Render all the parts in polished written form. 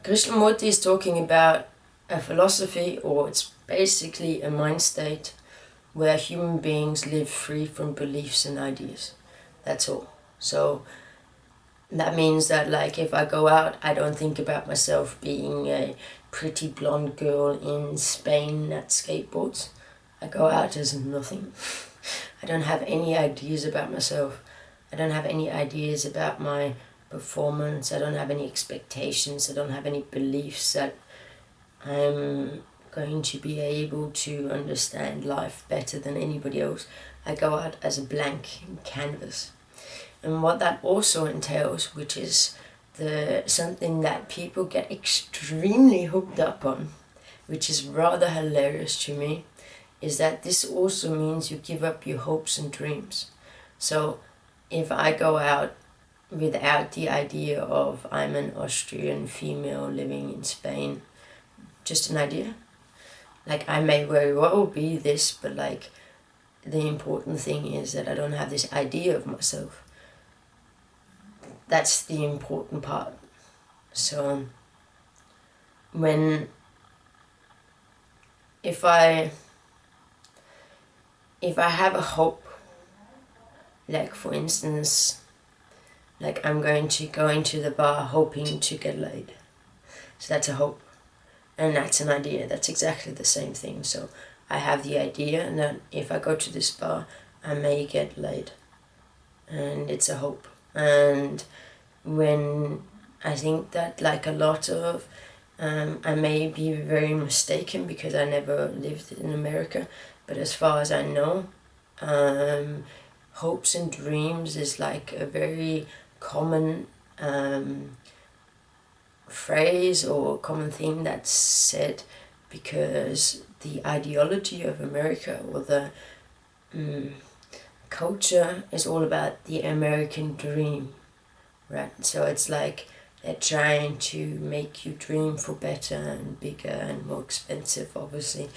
Krishnamurti is talking about a philosophy, or it's basically a mind state where human beings live free from beliefs and ideas. That's all. So that means that, like, if I go out, I don't think about myself being a pretty blonde girl in Spain that skateboards. I go out as nothing. I don't have any ideas about myself. I don't have any ideas about my performance. I don't have any expectations. I don't have any beliefs that I'm going to be able to understand life better than anybody else. I go out as a blank canvas. And what that also entails, which is something that people get extremely hooked up on, which is rather hilarious to me, is that this also means you give up your hopes and dreams. So if I go out without the idea of I'm an Austrian female living in Spain, just an idea, like, I may very well be this, but like, the important thing is that I don't have this idea of myself. That's the important part. So if I have a hope, like, for instance, like, I'm going to go into the bar hoping to get laid. So that's a hope. And that's an idea. That's exactly the same thing. So I have the idea, and that if I go to this bar, I may get laid. And it's a hope. And when I think that, like, a lot of, I may be very mistaken because I never lived in America, but as far as I know, hopes and dreams is like a very common phrase or common thing that's said because the ideology of America, or the culture, is all about the American dream, right? So it's like they're trying to make you dream for better and bigger and more expensive, obviously.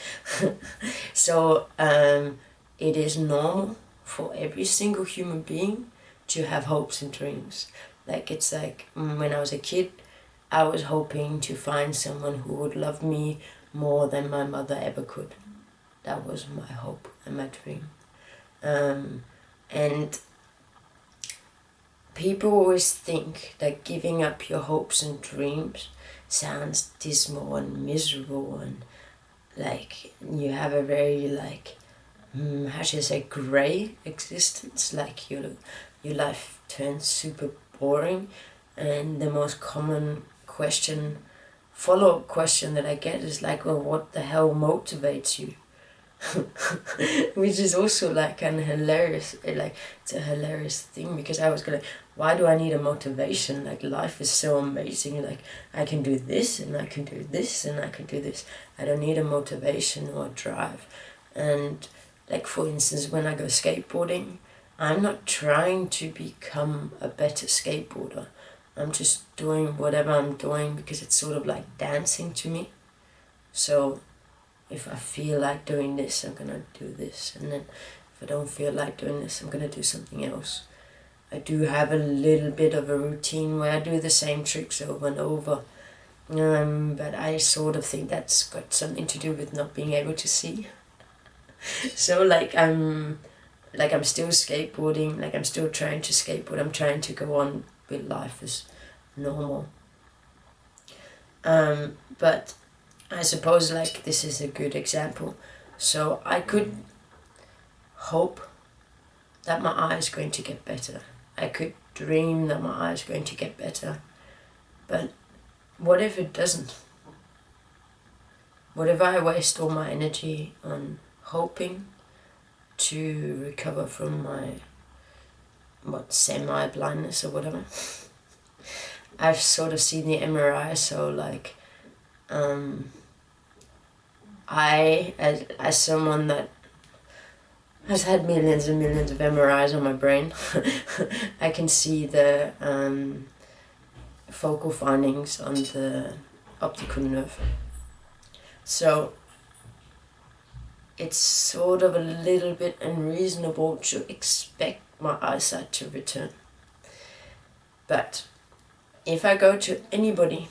So it is normal for every single human being to have hopes and dreams. Like, it's like when I was a kid, I was hoping to find someone who would love me more than my mother ever could. That was my hope and my dream. And people always think that giving up your hopes and dreams sounds dismal and miserable, and like you have a very, like, how should I say, grey existence. Like, your life turns super boring, and the most common follow-up question that I get is like, well, what the hell motivates you? Which is also like it's a hilarious thing, because I was gonna, why do I need a motivation? Like, life is so amazing. Like, I can do this and I can do this and I can do this. I don't need a motivation or a drive. And like, for instance, when I go skateboarding, I'm not trying to become a better skateboarder. I'm just doing whatever I'm doing because it's sort of like dancing to me. So if I feel like doing this, I'm gonna do this, and then if I don't feel like doing this, I'm gonna do something else. I do have a little bit of a routine where I do the same tricks over and over, but I sort of think that's got something to do with not being able to see. So like, I'm still skateboarding, like, I'm still trying to skateboard, I'm trying to go on with life as normal. But I suppose, like, this is a good example. So I could hope that my eye is going to get better. I could dream that my eye is going to get better. But what if it doesn't? What if I waste all my energy on hoping to recover from my semi-blindness or whatever? I've sort of seen the MRI, so like, I, as someone that has had millions and millions of MRIs on my brain, I can see the focal findings on the optical nerve. So it's sort of a little bit unreasonable to expect my eyesight to return. But if I go to anybody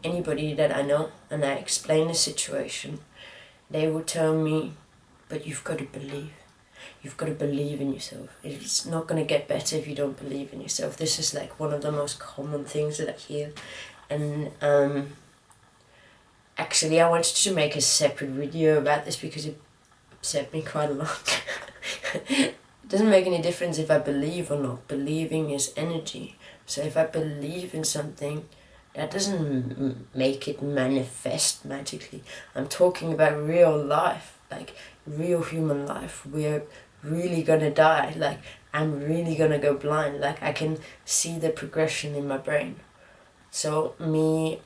anybody that I know and I explain the situation, they will tell me, but you've got to believe. You've got to believe in yourself. It's not going to get better if you don't believe in yourself. This is like one of the most common things that I hear. And actually I wanted to make a separate video about this because it upset me quite a lot. It doesn't make any difference if I believe or not. Believing is energy. So if I believe in something, that doesn't make it manifest magically. I'm talking about real life, like real human life. We're really gonna die. Like, I'm really gonna go blind. Like, I can see the progression in my brain. So me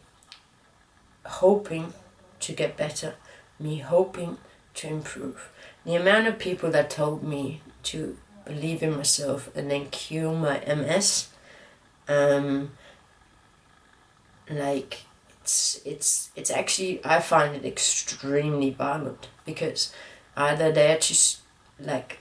hoping to get better, me hoping to improve. The amount of people that told me to believe in myself and then cure my MS, like, it's actually, I find it extremely violent, because either they're just like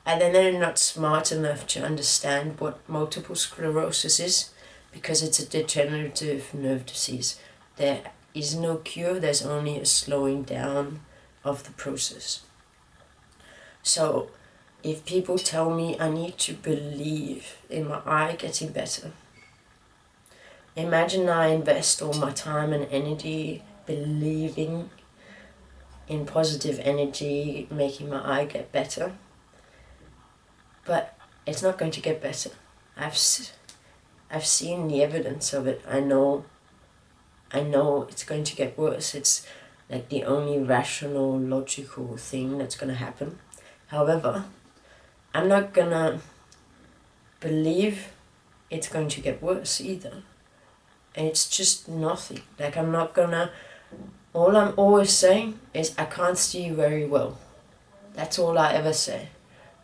either they're not smart enough to understand what multiple sclerosis is, because it's a degenerative nerve disease. There is no cure, there's only a slowing down of the process. So if people tell me I need to believe in my eye getting better, imagine I invest all my time and energy believing in positive energy, making my eye get better. But it's not going to get better. I've seen the evidence of it. I know it's going to get worse. It's like the only rational, logical thing that's going to happen. However, I'm not going to believe it's going to get worse either. And it's just nothing. Like, I'm not gonna... All I'm always saying is I can't see very well. That's all I ever say.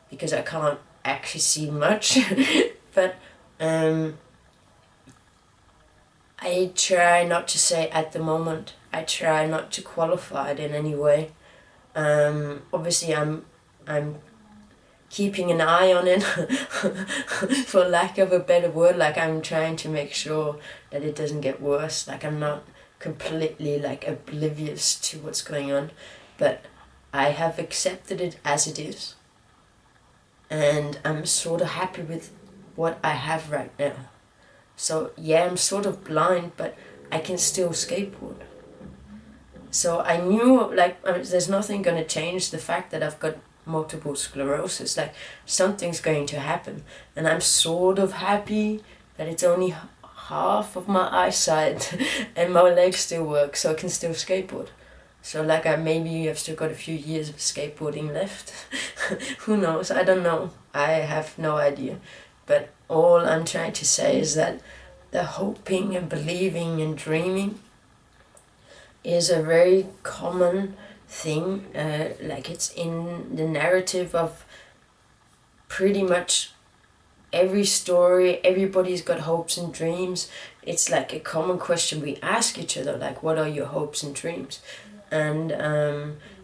Because I can't actually see much. But I try not to say at the moment. I try not to qualify it in any way. Obviously I'm keeping an eye on it, for lack of a better word. Like, I'm trying to make sure that it doesn't get worse. Like, I'm not completely like oblivious to what's going on, but I have accepted it as it is, and I'm sort of happy with what I have right now. So yeah, I'm sort of blind, but I can still skateboard. So I knew, like, there's nothing going to change the fact that I've got multiple sclerosis. Like, something's going to happen, and I'm sort of happy that it's only half of my eyesight and my legs still work, so I can still skateboard. So like, maybe I've still got a few years of skateboarding left. Who knows? I don't know. I have no idea. But all I'm trying to say is that the hoping and believing and dreaming is a very common thing. Like, it's in the narrative of pretty much every story. Everybody's got hopes and dreams. It's like a common question we ask each other, like, what are your hopes and dreams? And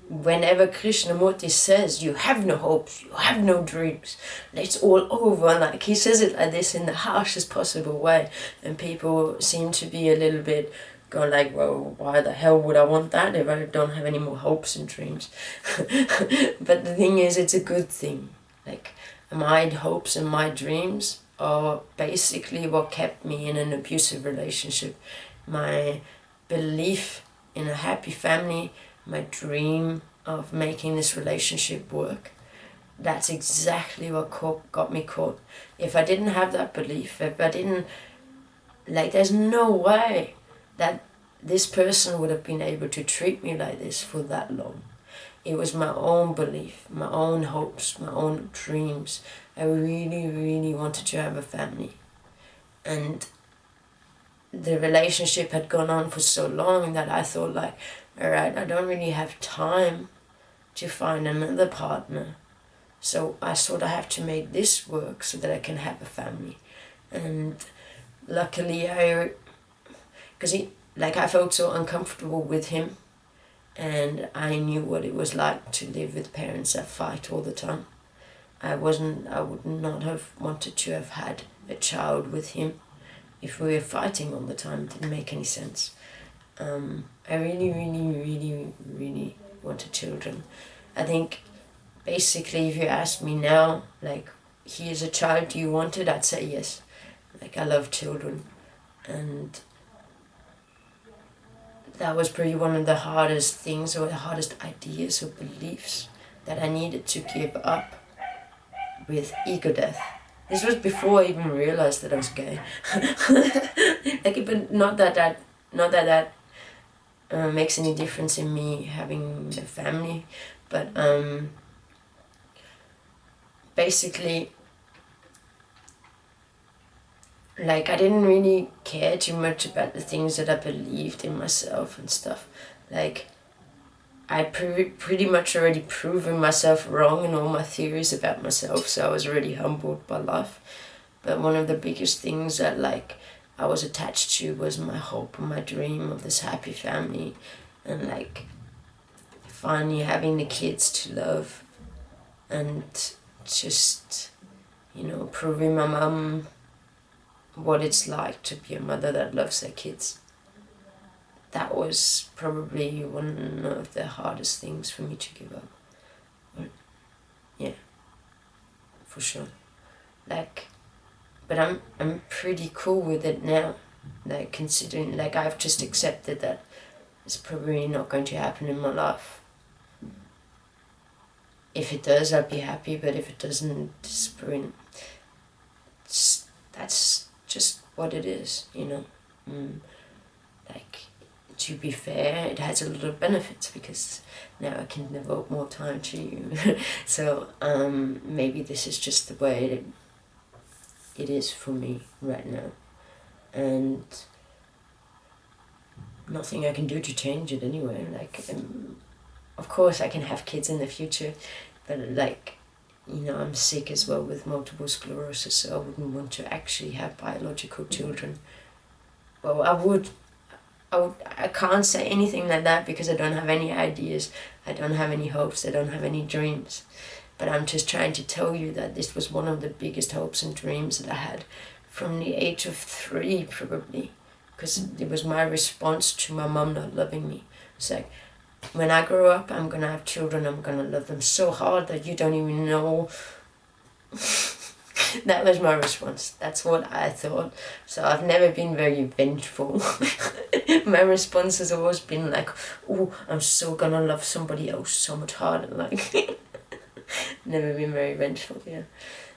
whenever Krishnamurti says you have no hopes, you have no dreams, it's all over, like, he says it like this in the harshest possible way, and people seem to be a little bit going like, well, why the hell would I want that if I don't have any more hopes and dreams? But the thing is, it's a good thing. Like, my hopes and my dreams are basically what kept me in an abusive relationship. My belief in a happy family, my dream of making this relationship work, that's exactly what got me caught. If I didn't have that belief, if I didn't, like, there's no way that this person would have been able to treat me like this for that long. It was my own belief, my own hopes, my own dreams. I really, really wanted to have a family. And the relationship had gone on for so long that I thought, like, alright, I don't really have time to find another partner. So I sort of have to make this work so that I can have a family. And luckily because I felt so uncomfortable with him, and I knew what it was like to live with parents that fight all the time. I would not have wanted to have had a child with him. if we were fighting all the time, it didn't make any sense. I really, really, really, really wanted children. I think basically if you ask me now, like, here's a child, do you want it? I'd say yes. Like, I love children. And that was probably one of the hardest things, or the hardest ideas or beliefs that I needed to give up with ego death. This was before I even realized that I was gay. Like, but not that makes any difference in me having a family, but basically, like, I didn't really care too much about the things that I believed in myself and stuff. Like, I pretty much already proven myself wrong in all my theories about myself, so I was already humbled by life. But one of the biggest things that, like, I was attached to was my hope and my dream of this happy family, and, like, finally having the kids to love, and just, you know, proving my mum what it's like to be a mother that loves their kids. That was probably one of the hardest things for me to give up. But, yeah, for sure. Like, but I'm pretty cool with it now. Like, considering, like, I've just accepted that it's probably not going to happen in my life. If it does, I'll be happy, but if it doesn't, that's just what it is, you know. Like, to be fair, it has a lot of benefits because now I can devote more time to you. So maybe this is just the way it is for me right now, and nothing I can do to change it anyway. Like, of course I can have kids in the future, but, like, you know, I'm sick as well with multiple sclerosis, so I wouldn't want to actually have biological children. Well, I can't say anything like that because I don't have any ideas, I don't have any hopes, I don't have any dreams. But I'm just trying to tell you that this was one of the biggest hopes and dreams that I had from the age of 3, probably, because it was my response to my mum not loving me. It's like, when I grow up, I'm gonna have children, I'm gonna love them so hard that you don't even know. That was my response. That's what I thought. So I've never been very vengeful. My response has always been like, oh, I'm so gonna love somebody else so much harder. Like, never been very vengeful, yeah.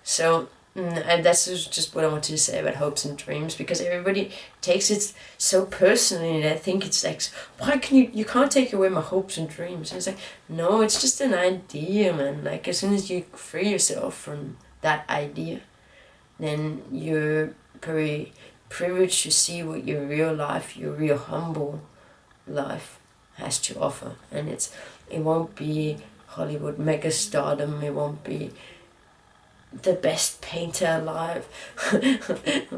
So, and that's just what I wanted to say about hopes and dreams, because everybody takes it so personally, and I think it's like, why can you can't take away my hopes and dreams. And it's like, no, it's just an idea, man. Like, as soon as you free yourself from that idea, then you're very privileged to see what your real life, your real humble life has to offer. And it won't be Hollywood mega stardom, it won't be the best painter alive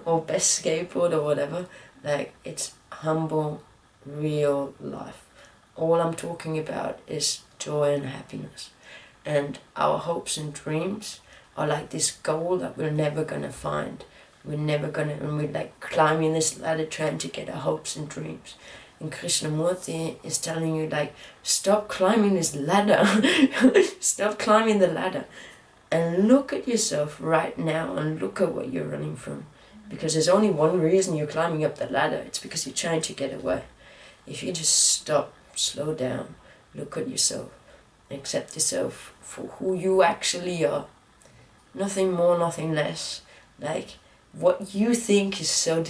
or best skateboard or whatever. Like, it's humble, real life. All I'm talking about is joy and happiness. And our hopes and dreams are like this goal that we're never gonna find. We're like climbing this ladder trying to get our hopes and dreams. And Krishnamurti is telling you, like, stop climbing this ladder. Stop climbing the ladder. And look at yourself right now and look at what you're running from. Because there's only one reason you're climbing up the ladder. It's because you're trying to get away. If you just stop, slow down, look at yourself, accept yourself for who you actually are. Nothing more, nothing less. Like, what you think is so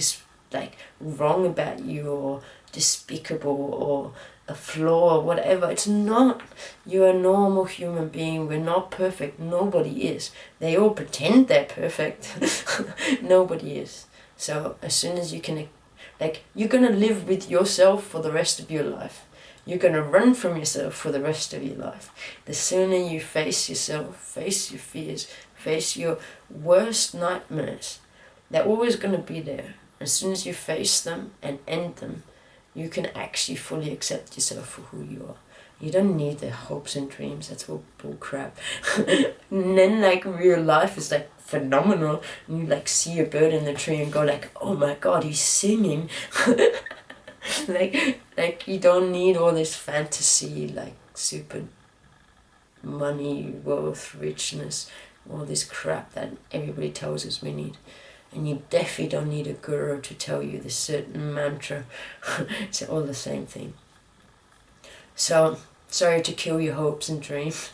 wrong about you, or despicable, or a flaw, or whatever, it's not. You're a normal human being. We're not perfect. Nobody is. They all pretend they're perfect. Nobody is. So as soon as you can, like, you're gonna live with yourself for the rest of your life. You're gonna run from yourself for the rest of your life. The sooner you face yourself, face your fears, face your worst nightmares, they're always gonna be there. As soon as you face them and end them, you can actually fully accept yourself for who you are. You don't need the hopes and dreams. That's all bull crap. And then like real life is like phenomenal. And you like see a bird in the tree and go like, oh my god, he's singing. like you don't need all this fantasy, like super money, wealth, richness, all this crap that everybody tells us we need. And you definitely don't need a guru to tell you this certain mantra. It's all the same thing. So, sorry to kill your hopes and dreams.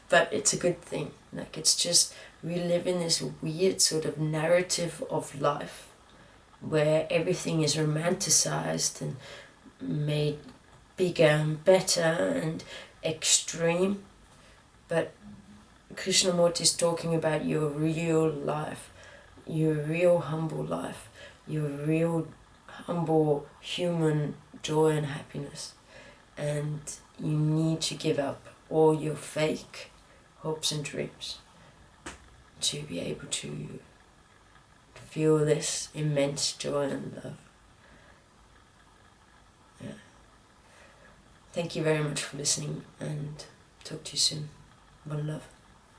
But it's a good thing. Like, it's just, we live in this weird sort of narrative of life where everything is romanticized and made bigger and better and extreme. But Krishnamurti is talking about your real life, your real humble life, your real humble human joy and happiness. And you need to give up all your fake hopes and dreams to be able to feel this immense joy and love. Yeah. Thank you very much for listening, and talk to you soon. One love.